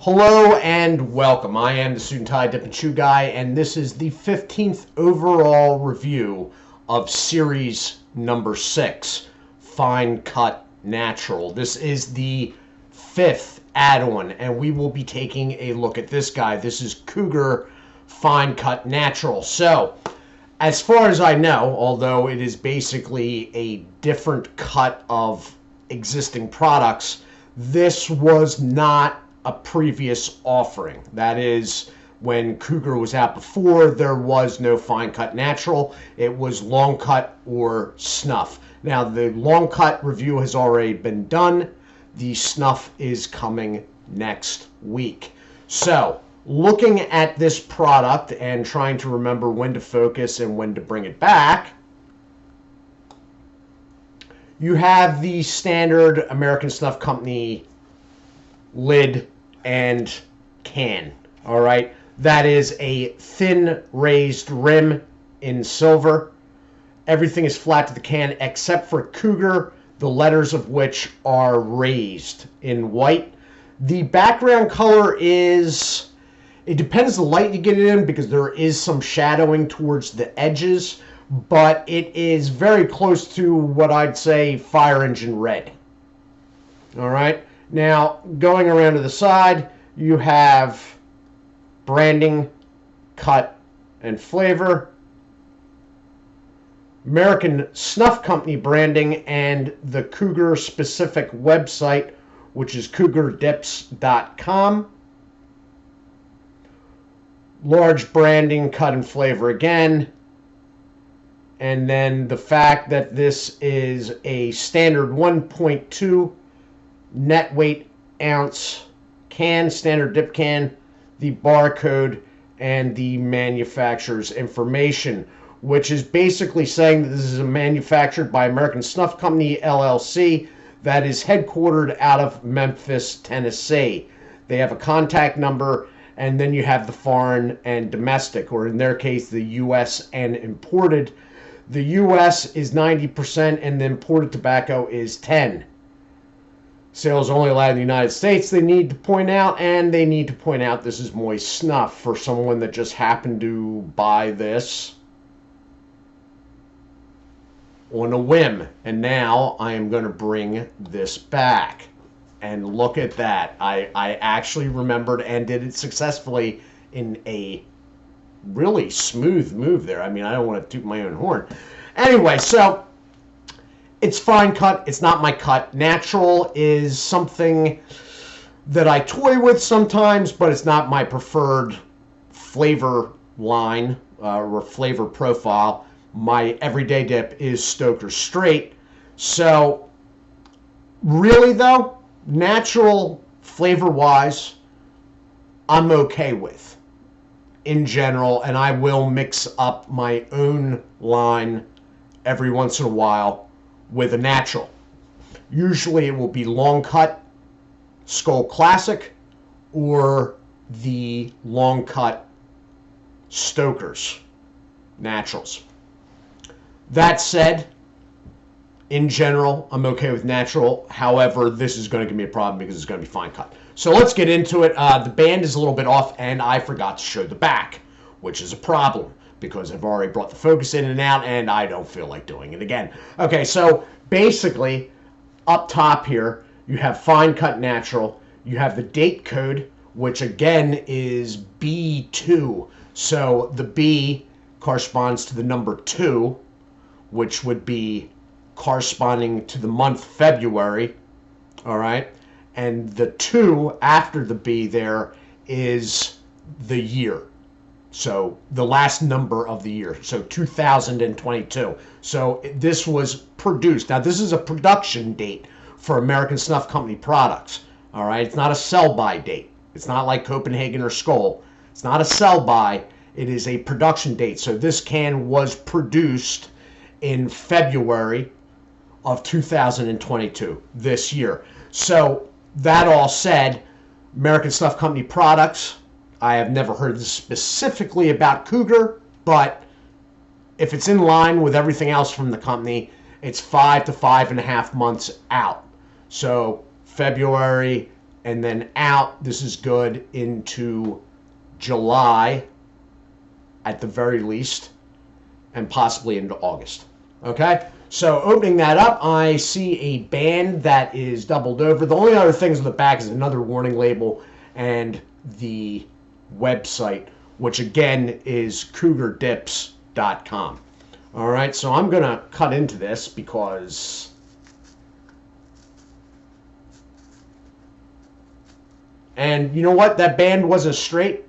Hello and welcome. I am the Suit&Tie Dip&ChewGuy, and this is the 15th overall review of series number 6, Fine Cut Natural. This is the 5th add-on, and we will be taking a look at this guy. This is Cougar Fine Cut Natural. So, as far as I know, although it is basically a different cut of existing products, this was not a previous offering. That is, when Cougar was out before, there was no Fine Cut Natural. It was Long Cut or Snuff. Now, the Long Cut review has already been done. The Snuff is coming next week. So, looking at this product and trying to remember when to focus and when to bring it back, you have the standard American Snuff Company lid and can. All right, that is a thin raised rim in silver. Everything is flat to the can except for Cougar, the letters of which are raised in white. The background color is, it depends the light you get it in, because there is some shadowing towards the edges, but it is very close to what I'd say fire engine red. All right. Now, going around to the side, you have branding, cut, and flavor, American Snuff Company branding, and the Cougar specific website, which is cougardips.com. Large branding, cut, and flavor again. And then the fact that this is a standard 1.2 net weight ounce can, standard dip can, the barcode, and the manufacturer's information, which is basically saying that this is manufactured by American Snuff Company, LLC, that is headquartered out of Memphis, Tennessee. They have a contact number, and then you have the foreign and domestic, or in their case, the U.S. and imported. The U.S. is 90%, and the imported tobacco is 10%. Sales only allowed in the United States, they need to point out, and they need to point out this is moist snuff for someone that just happened to buy this on a whim. And now I am going to bring this back. And look at that. I actually remembered and did it successfully in a really smooth move there. I mean, I don't want to toot my own horn. Anyway, so it's fine cut. It's not my cut. Natural is something that I toy with sometimes, but it's not my preferred flavor line or flavor profile. My everyday dip is Stoker Straight. So, really though, natural flavor-wise, I'm okay with in general, and I will mix up my own line every once in a while with a natural. Usually it will be Long Cut, Skull Classic, or the Long Cut Stokers Naturals. That said, in general, I'm okay with natural. However, this is going to give me a problem because it's going to be fine cut. So let's get into it. The band is a little bit off, and I forgot to show the back, which is a problem because I've already brought the focus in and out, and I don't feel like doing it again. Okay, so basically, up top here, you have Fine Cut Natural. You have the date code, which again is B2. So the B corresponds to the number 2, which would be corresponding to the month February. All right? And the 2 after the B there is the year. So the last number of the year, so 2022. So this was produced. Now this is a production date for American Snuff Company products. All right, it's not a sell-by date. It's not like Copenhagen or Skoal. It's not a sell-by. It is a production date. So this can was produced in February of 2022, this year. So that all said, American Snuff Company products, I have never heard specifically about Cougar, but if it's in line with everything else from the company, it's 5 to 5.5 months out. So February and then out, this is good into July at the very least, and possibly into August. Okay, so opening that up, I see a band that is doubled over. The only other things on the back is another warning label and the website, which again is CougarDips.com. All right, so I'm going to cut into this because and you know what? That band wasn't straight.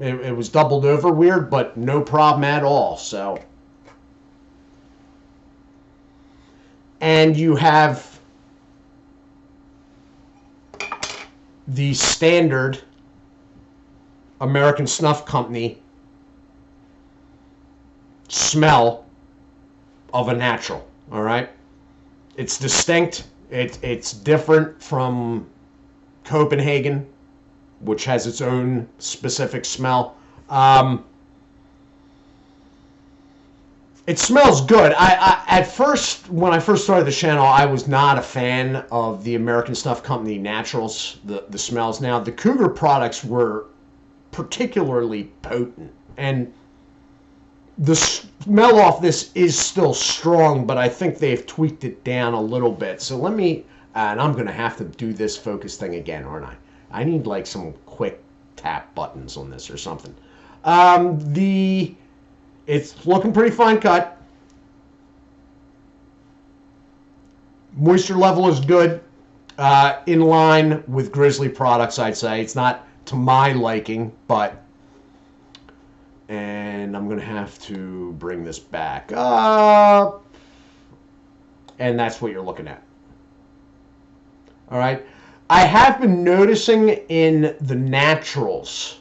It was doubled over weird, but no problem at all. So, and you have the standard American Snuff Company smell of a natural. All right, it's distinct. It's different from Copenhagen, which has its own specific smell. It smells good. I at first, when I first started the channel, I was not a fan of the American Snuff Company naturals, the smells. Now, the Cougar products were particularly potent, and the smell off this is still strong, but I think they've tweaked it down a little bit. So let me, and I'm going to have to do this focus thing again, aren't I? I need like some quick tap buttons on this or something. It's looking pretty fine cut. Moisture level is good. In line with Grizzly products, I'd say. It's not to my liking, but... And I'm going to have to bring this back up. And that's what you're looking at. All right. I have been noticing in the naturals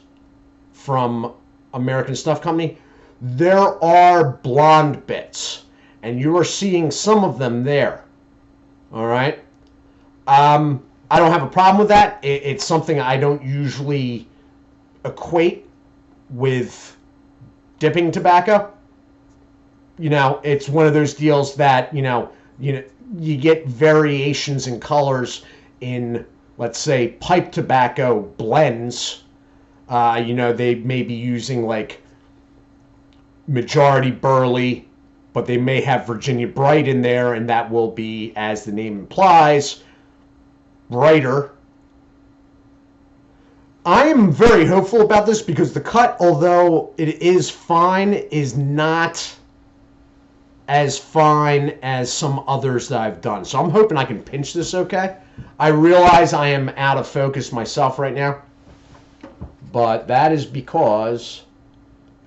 from American Snuff Company, there are blonde bits, and you are seeing some of them there. All right. I don't have a problem with that. It's something I don't usually equate with dipping tobacco. You know, it's one of those deals that, you get variations in colors in, let's say, pipe tobacco blends. They may be using like majority burley, but they may have Virginia Bright in there, and that will be, as the name implies, brighter. I am very hopeful about this because the cut, although it is fine, is not as fine as some others that I've done. So I'm hoping I can pinch this okay. I realize I am out of focus myself right now, but that is because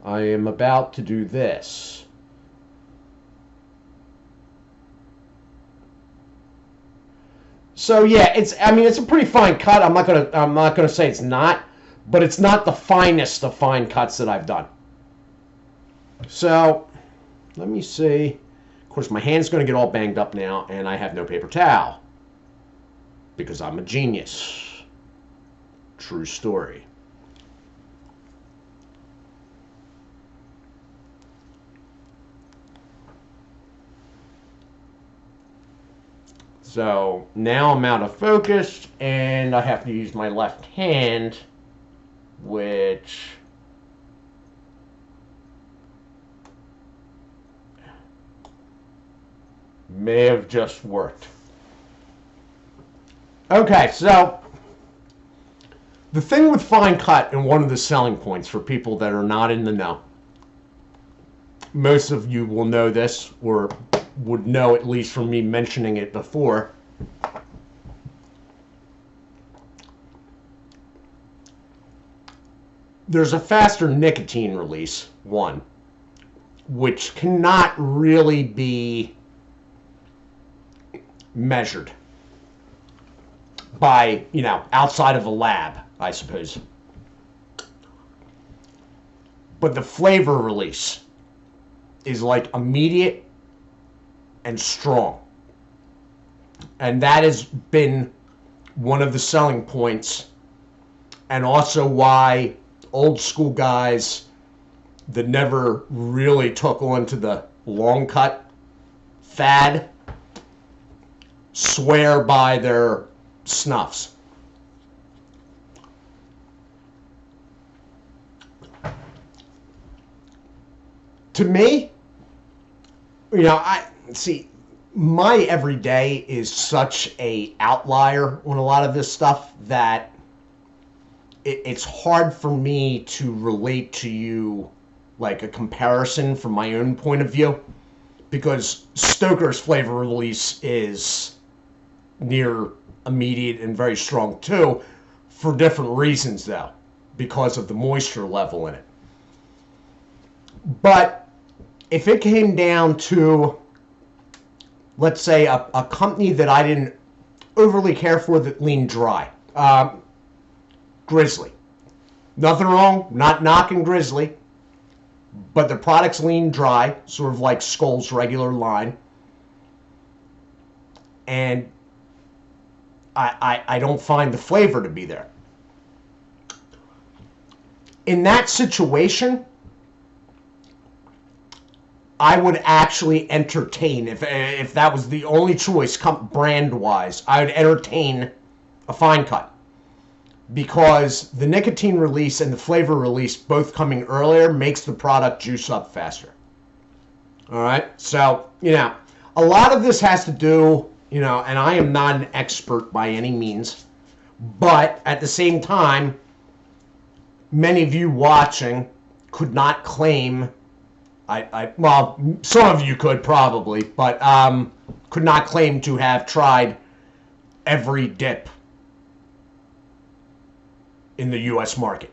I am about to do this. So yeah, it's a pretty fine cut. I'm not gonna say it's not, but it's not the finest of fine cuts that I've done. So let me see. Of course, my hand's gonna get all banged up now, and I have no paper towel because I'm a genius. True story. So now I'm out of focus, and I have to use my left hand, which may have just worked. Okay, so the thing with fine cut, and one of the selling points for people that are not in the know, most of you will know this, or would know at least from me mentioning it before. There's a faster nicotine release, one, which cannot really be measured by, outside of a lab, I suppose. But the flavor release is like immediate and strong. And that has been one of the selling points, and also why old school guys that never really took on to the long cut fad swear by their snuffs. To me, I see my everyday is such a outlier on a lot of this stuff that it's hard for me to relate to you like a comparison from my own point of view, because Stoker's flavor release is near immediate and very strong too, for different reasons though, because of the moisture level in it. But if it came down to, let's say, a company that I didn't overly care for that leaned dry, Grizzly. Nothing wrong, not knocking Grizzly, but the products lean dry, sort of like Skull's regular line. And I don't find the flavor to be there. In that situation, I would actually entertain, if that was the only choice brand-wise, I would entertain a fine cut. Because the nicotine release and the flavor release both coming earlier makes the product juice up faster. All right? So, a lot of this has to do, and I am not an expert by any means, but at the same time, many of you watching could not claim, well, some of you could probably, but could not claim to have tried every dip in the U.S. market.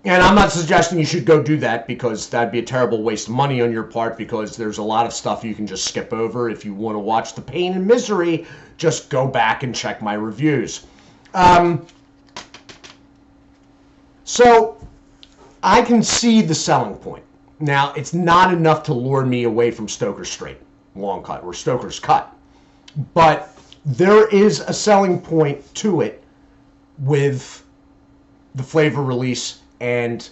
And I'm not suggesting you should go do that, because that'd be a terrible waste of money on your part, because there's a lot of stuff you can just skip over. If you want to watch the pain and misery, just go back and check my reviews. So I can see the selling point. Now, it's not enough to lure me away from Stoker's Straight Long Cut or Stoker's Cut, but there is a selling point to it with the flavor release and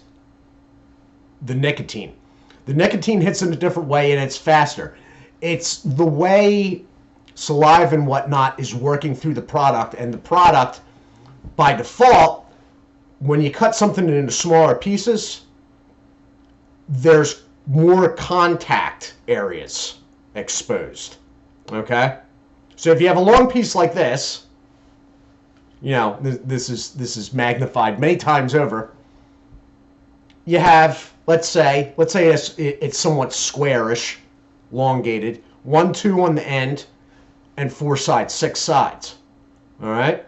the nicotine. The nicotine hits in a different way, and it's faster. It's the way saliva and whatnot is working through the product, and the product, by default, when you cut something into smaller pieces, there's more contact areas exposed. Okay? So if you have a long piece like this, this is magnified many times over. You have, let's say it's somewhat squarish, elongated, 1, 2 on the end, and 4 sides, 6 sides. All right?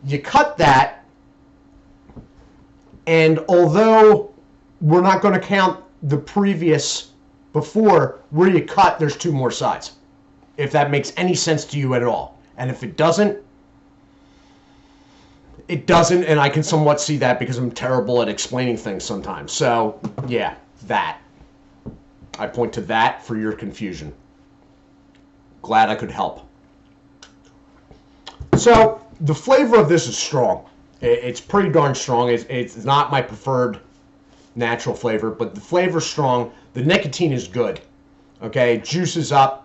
You cut that, and although we're not going to count the previous before, where you cut, there's 2 more sides. If that makes any sense to you at all. And if it doesn't, and I can somewhat see that because I'm terrible at explaining things sometimes. So, yeah, that. I point to that for your confusion. Glad I could help. So, the flavor of this is strong. It's pretty darn strong. It's not my preferred natural flavor, but the flavor's strong. The nicotine is good. Okay, juices up.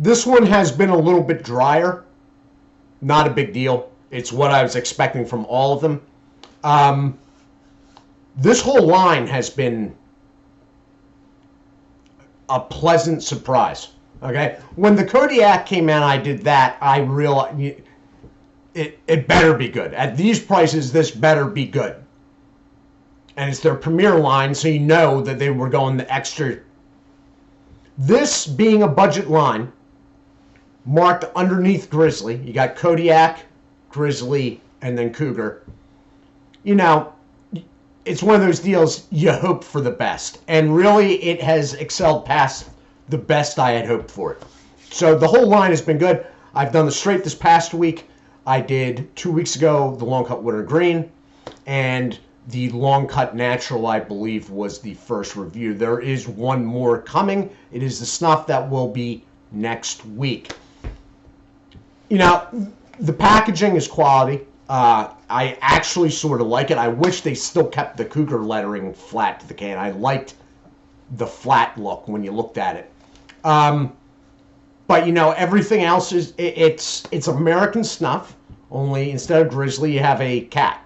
This one has been a little bit drier. Not a big deal. It's what I was expecting from all of them. This whole line has been a pleasant surprise. Okay? When the Kodiak came out, I did that. I realized it better be good. At these prices, this better be good. And it's their premier line, so you know that they were going the extra. This being a budget line, marked underneath Grizzly. You got Kodiak, Grizzly, and then Cougar. It's one of those deals you hope for the best. And really, it has excelled past the best I had hoped for it. So the whole line has been good. I've done the straight this past week. I did 2 weeks ago the long cut winter green. And the long cut natural, I believe, was the first review. There is one more coming. It is the snuff that will be next week. The packaging is quality. I actually sort of like it. I wish they still kept the Cougar lettering flat to the can. I liked the flat look when you looked at it. But everything else is it's American snuff. Only instead of Grizzly, you have a cat.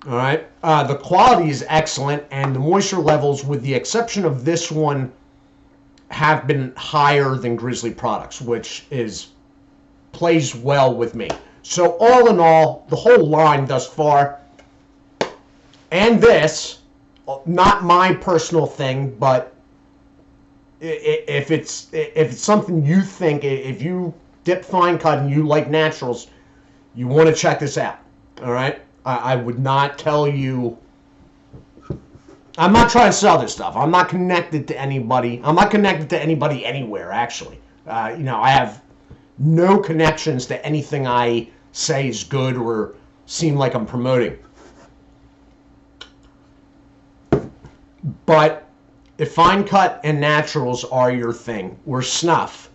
All right. The quality is excellent, and the moisture levels, with the exception of this one, have been higher than Grizzly products, which plays well with me. So all in all, the whole line thus far, and this, not my personal thing, but if it's something you think, if you dip fine cut and you like naturals, you want to check this out. All right. I would not tell you. I'm not trying to sell this stuff. I'm not connected to anybody. I'm not connected to anybody anywhere, actually. I have no connections to anything I say is good or seem like I'm promoting. But if fine cut and naturals are your thing, or snuff,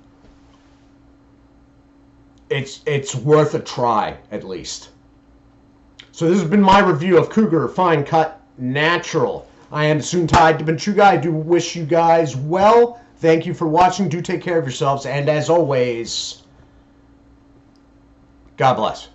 it's worth a try, at least. So this has been my review of Cougar Fine Cut Natural. I am Suit&Tie, Dip&ChewGuy. I do wish you guys well. Thank you for watching. Do take care of yourselves. And as always, God bless.